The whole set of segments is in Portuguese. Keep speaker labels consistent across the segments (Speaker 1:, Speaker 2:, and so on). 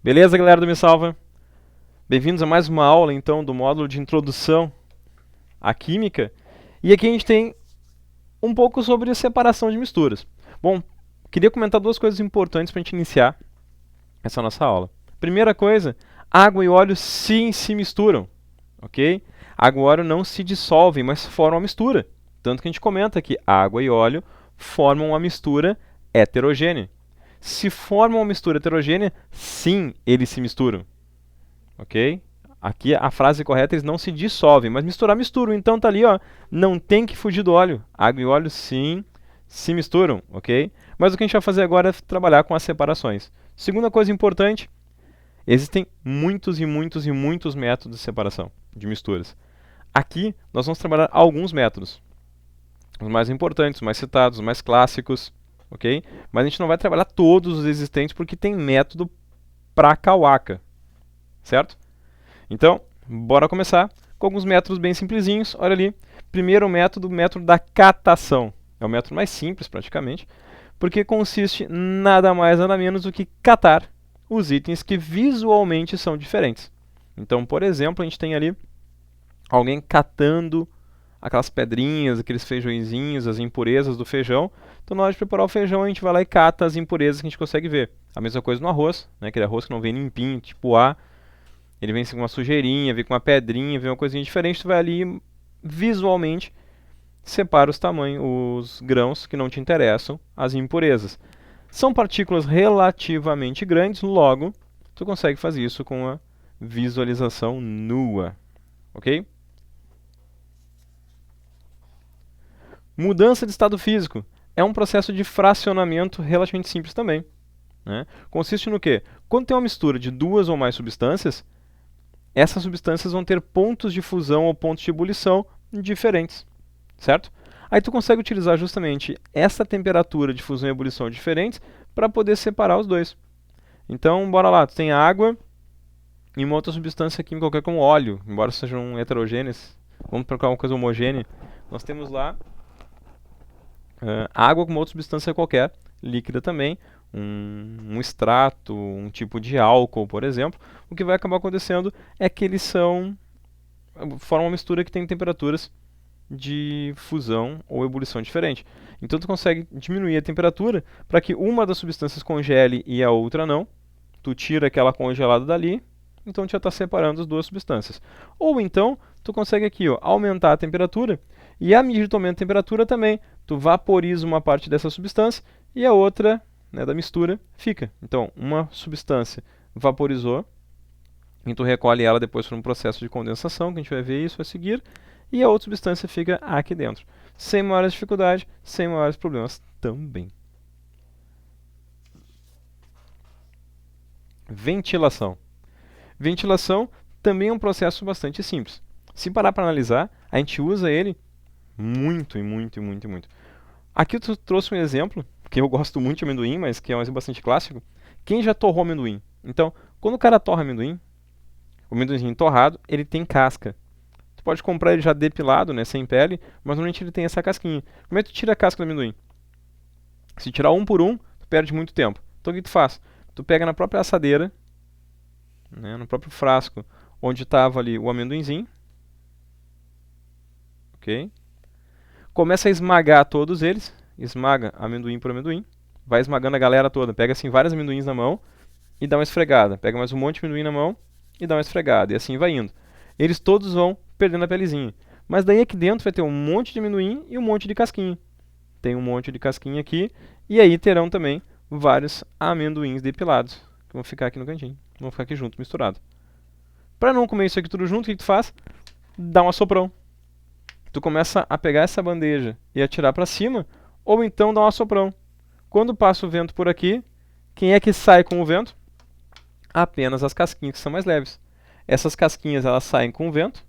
Speaker 1: Beleza, galera do Me Salva? Bem-vindos a mais uma aula, então, do módulo de Introdução à Química. E aqui a gente tem um pouco sobre separação de misturas. Bom, queria comentar duas coisas importantes para a gente iniciar essa nossa aula. Primeira coisa, água e óleo sim se misturam, ok? Água e óleo não se dissolvem, mas formam uma mistura. Tanto que a gente comenta que água e óleo formam uma mistura heterogênea. Se formam uma mistura heterogênea, sim, eles se misturam. Ok? Aqui a frase correta, eles não se dissolvem, mas misturar misturam. Então tá ali, ó, não tem que fugir do óleo. Água e óleo sim se misturam, ok? Mas o que a gente vai fazer agora é trabalhar com as separações. Segunda coisa importante, existem muitos e muitos e muitos métodos de separação de misturas. Aqui nós vamos trabalhar alguns métodos. Os mais importantes, os mais citados, os mais clássicos, ok? Mas a gente não vai trabalhar todos os existentes porque tem método pra cauaca, certo? Então, bora começar com alguns métodos bem simplesinhos. Olha ali. Primeiro o método da catação. É o método mais simples, praticamente, porque consiste nada mais nada menos do que catar os itens que visualmente são diferentes. Então, por exemplo, a gente tem ali alguém catando aquelas pedrinhas, aqueles feijõezinhos, as impurezas do feijão. Então, na hora de preparar o feijão, a gente vai lá e cata as impurezas que a gente consegue ver. A mesma coisa no arroz, né? Aquele arroz que não vem limpinho, tipo A. Ele vem com uma sujeirinha, vem com uma pedrinha, vem uma coisinha diferente. Tu vai ali visualmente separa os tamanhos, os grãos que não te interessam, as impurezas. São partículas relativamente grandes, logo tu consegue fazer isso com a visualização nua, ok? Mudança de estado físico é um processo de fracionamento relativamente simples também. Né? Consiste no quê? Quando tem uma mistura de duas ou mais substâncias, essas substâncias vão ter pontos de fusão ou pontos de ebulição diferentes, certo? Aí tu consegue utilizar justamente essa temperatura de fusão e ebulição diferentes para poder separar os dois. Então, bora lá, tu tem água e uma outra substância química qualquer como óleo, embora sejam heterogêneas. Vamos procurar uma coisa homogênea. Nós temos lá água com uma outra substância qualquer, líquida também, um extrato, um tipo de álcool, por exemplo. O que vai acabar acontecendo é que eles formam uma mistura que tem temperaturas de fusão ou ebulição diferente. Então tu consegue diminuir a temperatura para que uma das substâncias congele e a outra não. Tu tira aquela congelada dali, então tu já está separando as duas substâncias. Ou então tu consegue aqui, ó, aumentar a temperatura e à medida que tu aumenta a temperatura também, tu vaporiza uma parte dessa substância e a outra, né, da mistura fica. Então uma substância vaporizou, e tu recolhe ela depois por um processo de condensação, que a gente vai ver isso a seguir, e a outra substância fica aqui dentro. Sem maiores dificuldades, sem maiores problemas também. Ventilação. Ventilação também é um processo bastante simples. Se parar para analisar, a gente usa ele muito e muito e muito e muito. Aqui eu trouxe um exemplo, que eu gosto muito de amendoim, mas que é um exemplo bastante clássico. Quem já torrou amendoim? Então, quando o cara torra amendoim, o amendoinzinho torrado, ele tem casca. Tu pode comprar ele já depilado, né, sem pele, mas normalmente ele tem essa casquinha. Como é que tu tira a casca do amendoim? Se tirar um por um, tu perde muito tempo. Então o que tu faz? Tu pega na própria assadeira, né, no próprio frasco, onde estava ali o amendoinzinho, ok? Começa a esmagar todos eles, esmaga amendoim por amendoim, vai esmagando a galera toda, pega assim vários amendoins na mão e dá uma esfregada, pega mais um monte de amendoim na mão e dá uma esfregada, e assim vai indo. Eles todos vão perdendo a pelezinha. Mas daí aqui dentro vai ter um monte de amendoim e um monte de casquinha. Tem um monte de casquinha aqui, e aí terão também vários amendoins depilados, que vão ficar aqui no cantinho, vão ficar aqui junto, misturado. Para não comer isso aqui tudo junto, o que tu faz? Dá um assoprão. Tu começa a pegar essa bandeja e atirar para cima, ou então dá um assoprão. Quando passa o vento por aqui, quem é que sai com o vento? Apenas as casquinhas que são mais leves. Essas casquinhas elas saem com o vento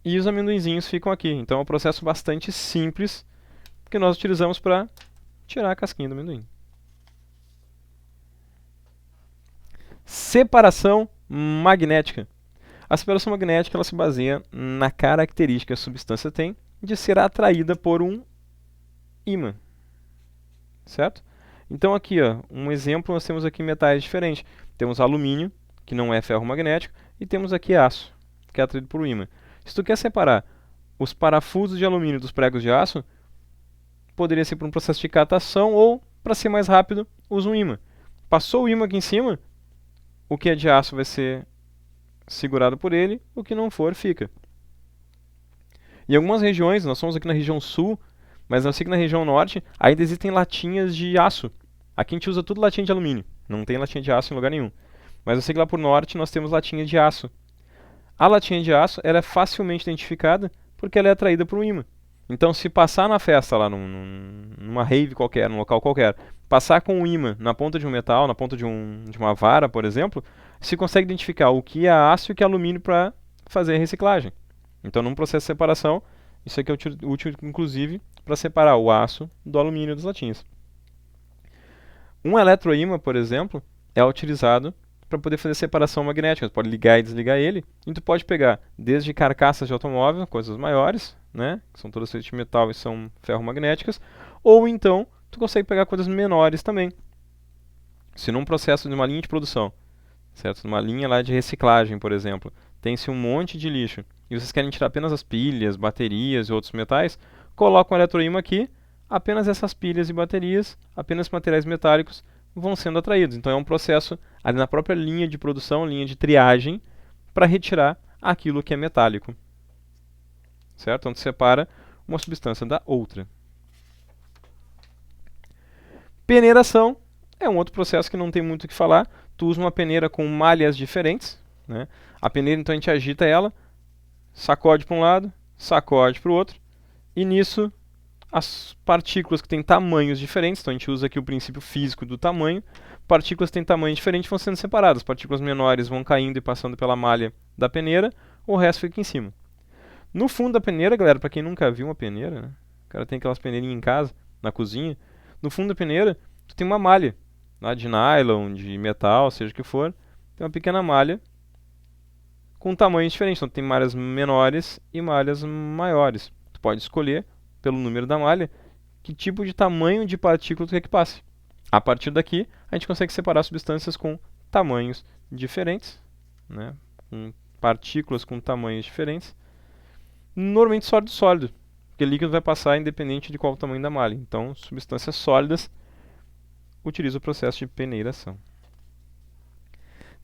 Speaker 1: e os amendoinzinhos ficam aqui. Então é um processo bastante simples que nós utilizamos para tirar a casquinha do amendoim. Separação magnética. A separação magnética ela se baseia na característica que a substância tem de ser atraída por um ímã, certo? Então aqui, ó, um exemplo, nós temos aqui metais diferentes. Temos alumínio, que não é ferro magnético, e temos aqui aço, que é atraído por um ímã. Se tu quer separar os parafusos de alumínio dos pregos de aço, poderia ser por um processo de catação ou, para ser mais rápido, usa um ímã. Passou o ímã aqui em cima, o que é de aço vai ser segurado por ele, o que não for, fica. Em algumas regiões, nós somos aqui na região sul, mas eu sei que na região norte ainda existem latinhas de aço. Aqui a gente usa tudo latinha de alumínio, não tem latinha de aço em lugar nenhum. Mas eu sei que lá por norte nós temos latinha de aço. A latinha de aço ela é facilmente identificada porque ela é atraída por um ímã. Então, se passar na festa lá, numa rave qualquer, num local qualquer, passar com um ímã na ponta de um metal, na ponta de uma vara, por exemplo, se consegue identificar o que é aço e o que é alumínio para fazer a reciclagem. Então, num processo de separação, isso aqui é útil, inclusive, para separar o aço do alumínio das latinhas. Um eletroímã, por exemplo, é utilizado para poder fazer separação magnética. Você pode ligar e desligar ele. E tu pode pegar desde carcaças de automóvel, coisas maiores, né, que são todas feitas de metal e são ferromagnéticas, ou então tu consegue pegar coisas menores também. Se num processo de uma linha de produção, certo? Numa linha lá de reciclagem, por exemplo, tem-se um monte de lixo e vocês querem tirar apenas as pilhas, baterias e outros metais, coloca um eletroímã aqui, apenas essas pilhas e baterias, apenas materiais metálicos vão sendo atraídos. Então é um processo ali na própria linha de produção, linha de triagem, para retirar aquilo que é metálico. Certo? Então separa uma substância da outra. Peneiração é um outro processo que não tem muito o que falar. Tu usa uma peneira com malhas diferentes, né? A peneira, então, a gente agita ela, sacode para um lado, sacode para o outro, e nisso as partículas que têm tamanhos diferentes, então a gente usa aqui o princípio físico do tamanho, partículas que têm tamanho diferente vão sendo separadas, partículas menores vão caindo e passando pela malha da peneira, o resto fica em cima. No fundo da peneira, galera, para quem nunca viu uma peneira, né? O cara tem aquelas peneirinhas em casa, na cozinha, no fundo da peneira, tu tem uma malha, lá de nylon, de metal, seja o que for, tem uma pequena malha com tamanhos diferentes, então tem malhas menores e malhas maiores. Tu pode escolher pelo número da malha, que tipo de tamanho de partícula tu quer que passe. A partir daqui, a gente consegue separar substâncias com tamanhos diferentes, né? Com partículas com tamanhos diferentes. Normalmente sólido, porque líquido vai passar independente de qual o tamanho da malha. Então, substâncias sólidas utilizam o processo de peneiração.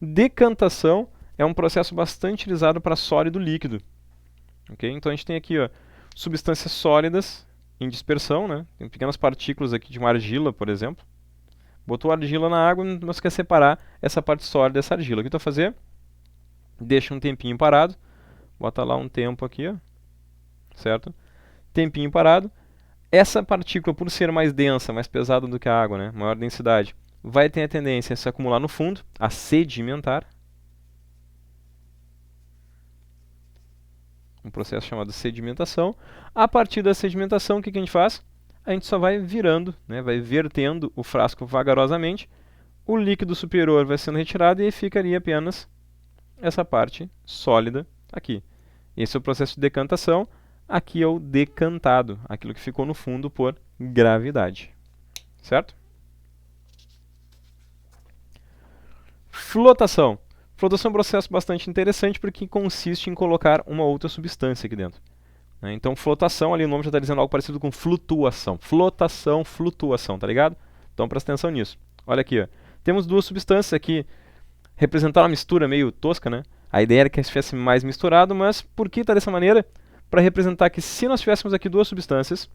Speaker 1: Decantação é um processo bastante utilizado para sólido líquido. Okay? Então a gente tem aqui, ó, substâncias sólidas em dispersão, né? Tem pequenas partículas aqui de uma argila, por exemplo. Botou argila na água, mas quer separar essa parte sólida dessa argila. O que tu vai fazer? Deixa um tempinho parado. Bota lá um tempo aqui, ó. Certo? Tempinho parado. Essa partícula, por ser mais densa, mais pesada do que a água, né? Maior densidade, vai ter a tendência a se acumular no fundo, a sedimentar. Um processo chamado sedimentação. A partir da sedimentação, o que a gente faz? A gente só vai virando, né, vai vertendo o frasco vagarosamente, o líquido superior vai sendo retirado e ficaria apenas essa parte sólida aqui. Esse é o processo de decantação. Aqui é o decantado, aquilo que ficou no fundo por gravidade. Certo? Flotação. Flotação é um processo bastante interessante porque consiste em colocar uma outra substância aqui dentro. Então, flotação, ali o nome já está dizendo algo parecido com flutuação. Flotação, flutuação, tá ligado? Então, presta atenção nisso. Olha aqui, ó. Temos duas substâncias aqui, representaram uma mistura meio tosca, né? A ideia era que estivesse mais misturado, mas por que está dessa maneira? Para representar que se nós tivéssemos aqui duas substâncias,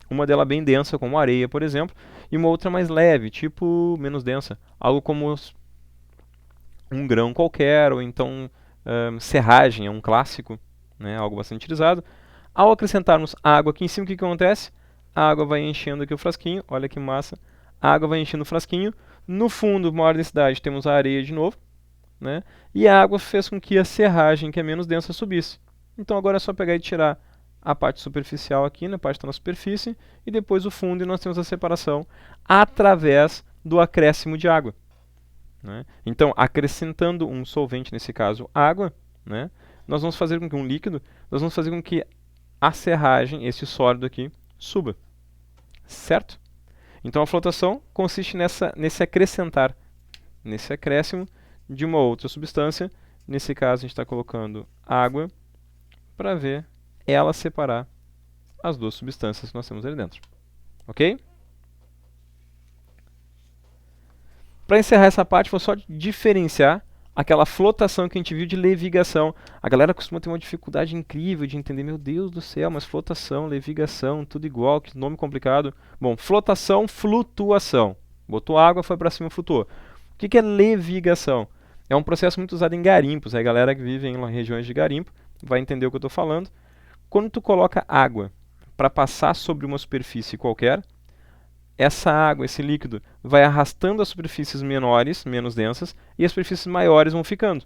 Speaker 1: uma delas bem densa, como areia, por exemplo, e uma outra mais leve, tipo menos densa, algo como um grão qualquer, ou então serragem, é um clássico, né, algo bastante utilizado. Ao acrescentarmos água aqui em cima, o que acontece? A água vai enchendo aqui o frasquinho, olha que massa. A água vai enchendo o frasquinho. No fundo, maior densidade, temos a areia de novo, né? E a água fez com que a serragem, que é menos densa, subisse. Então agora é só pegar e tirar a parte superficial aqui, né, a parte da nossa superfície, e depois o fundo, e nós temos a separação através do acréscimo de água. Né? Então, acrescentando um solvente, nesse caso água, né, nós vamos fazer com que um líquido, nós vamos fazer com que a serragem, esse sólido aqui, suba. Certo? Então a flotação consiste nesse acrescentar nesse acréscimo de uma outra substância. Nesse caso, a gente está colocando água para ver ela separar as duas substâncias que nós temos ali dentro. Ok? Para encerrar essa parte, vou só diferenciar aquela flotação que a gente viu de levigação. A galera costuma ter uma dificuldade incrível de entender, meu Deus do céu, mas flotação, levigação, tudo igual, que nome complicado. Bom, flotação, flutuação. Botou água, foi para cima, flutuou. O que é levigação? É um processo muito usado em garimpos. A galera que vive em regiões de garimpo vai entender o que eu estou falando. Quando tu coloca água para passar sobre uma superfície qualquer, essa água, esse líquido, vai arrastando as superfícies menores, menos densas, e as superfícies maiores vão ficando.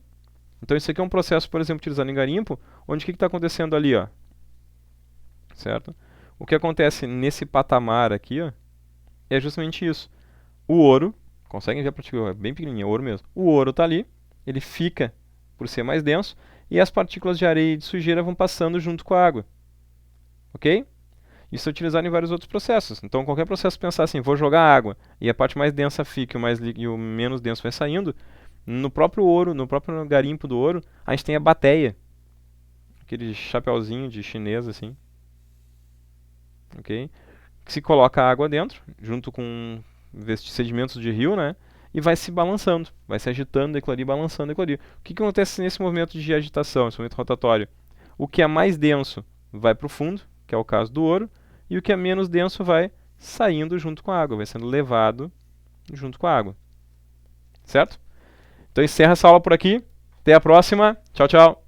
Speaker 1: Então isso aqui é um processo, por exemplo, utilizado em garimpo, onde o que está acontecendo ali, ó? Certo? O que acontece nesse patamar aqui, ó, é justamente isso. O ouro, conseguem ver para ti, é bem pequenininho, é ouro mesmo. O ouro está ali, ele fica por ser mais denso, e as partículas de areia e de sujeira vão passando junto com a água. Ok? Isso é utilizado em vários outros processos. Então, qualquer processo pensar assim, vou jogar água e a parte mais densa fica e o menos denso vai saindo, no próprio ouro, no próprio garimpo do ouro, a gente tem a bateia. Aquele chapeuzinho de chinês assim. Ok? Que se coloca água dentro, junto com sedimentos de rio, né? E vai se balançando, vai se agitando aquilo ali, balançando aquilo ali. O que acontece nesse movimento de agitação, esse movimento rotatório? O que é mais denso vai para o fundo, que é o caso do ouro, e o que é menos denso vai saindo junto com a água, vai sendo levado junto com a água. Certo? Então encerra essa aula por aqui. Até a próxima. Tchau, tchau.